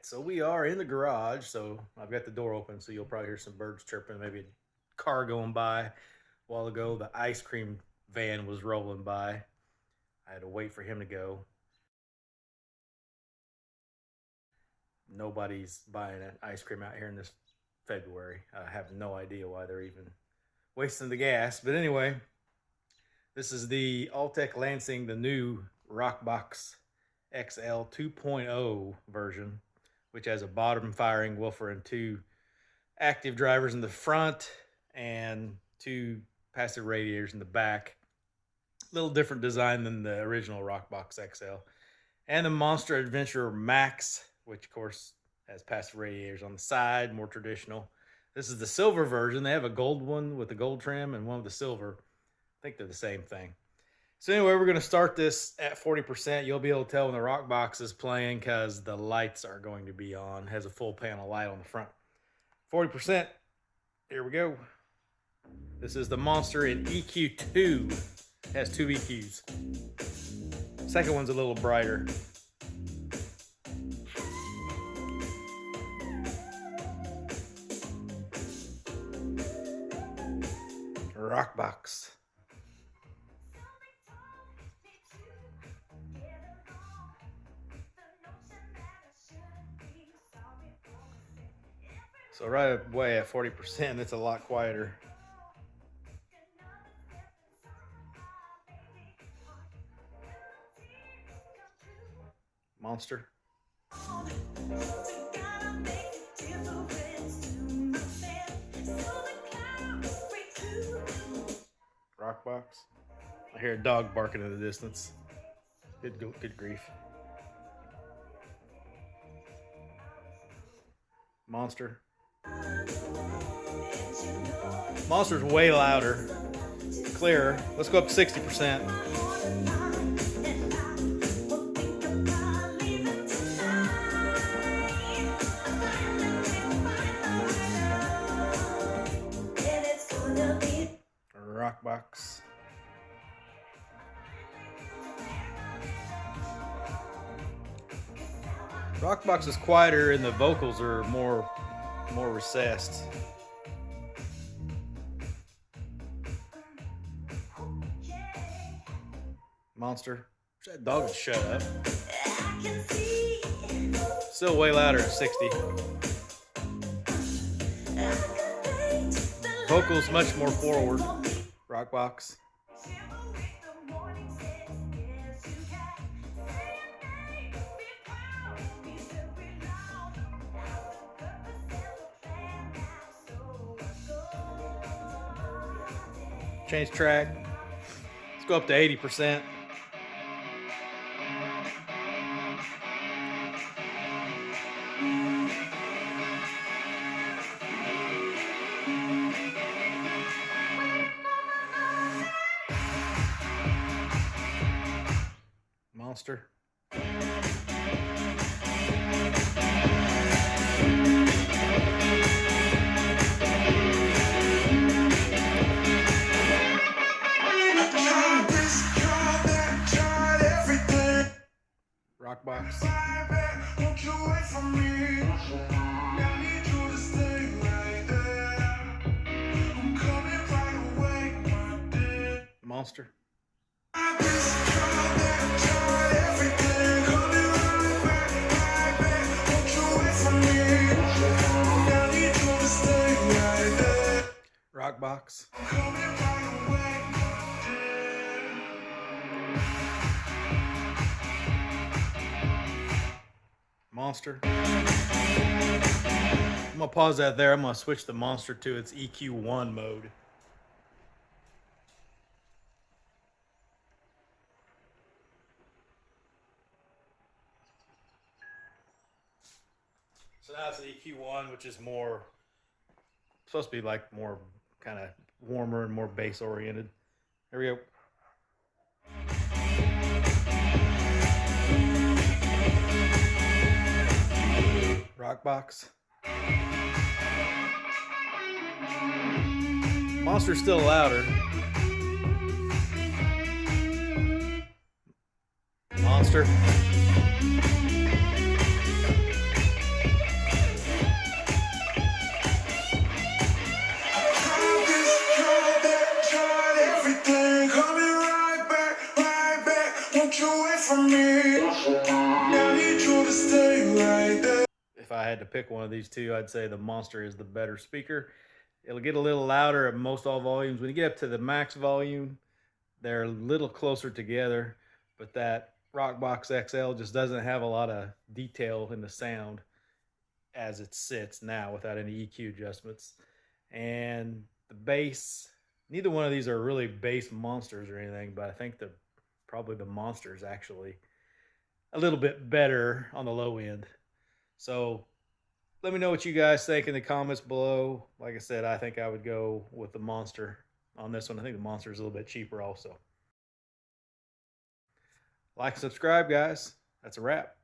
So we are in the garage. So I've got the door open, so you'll probably hear some birds chirping, maybe a car going by. A while ago, the ice cream van was rolling by. I had to wait for him to go. Nobody's buying an ice cream out here in this February. I have no idea why they're even wasting the gas. But anyway, this is the Altec Lansing, the new Rockbox XL 2.0 version, which has a bottom firing woofer and two active drivers in the front and two passive radiators in the back. A little different design than the original Rockbox XL. And the Monster Adventure Max, which of course has passive radiators on the side, more traditional. This is the silver version. They have a gold one with the gold trim and one with the silver. I think they're the same thing. So anyway, we're going to start this at 40%. You'll be able to tell when the Rockbox is playing because the lights are going to be on. It has a full panel light on the front. 40%. Here we go. This is the Monster in EQ2. It has two EQs. Second one's a little brighter. Rockbox. So right away at 40%, it's a lot quieter. Monster. Rockbox. I hear a dog barking in the distance. Good grief. Monster. Monster's way louder, clearer. Let's go up to 60%. Rockbox. Rockbox is quieter and the vocals are more recessed. Monster. That dog would shut up. Still way louder at 60. Vocals much more forward. Rockbox. Change track. Let's go up to 80%. Monster. Rockbox. Monster. Rockbox. Monster. I'm gonna pause that there. I'm gonna switch the Monster to its EQ1 mode. So now it's the EQ1, which is more supposed to be like more kind of warmer and more bass oriented. Here we go. Rockbox. Monster's still louder. Monster. from me. I need you to stay right there. If I had to pick one of these two, I'd say the Monster is the better speaker. It'll get a little louder at most all volumes. When you get up to the max volume, they're a little closer together, but that Rockbox XL just doesn't have a lot of detail in the sound as it sits now without any EQ adjustments. And the bass, neither one of these are really bass monsters or anything, but I think probably the Monster is actually a little bit better on the low end. So let me know what you guys think in the comments below. Like I said, I think I would go with the Monster on this one. I think the Monster is a little bit cheaper also. Like and subscribe, guys. That's a wrap.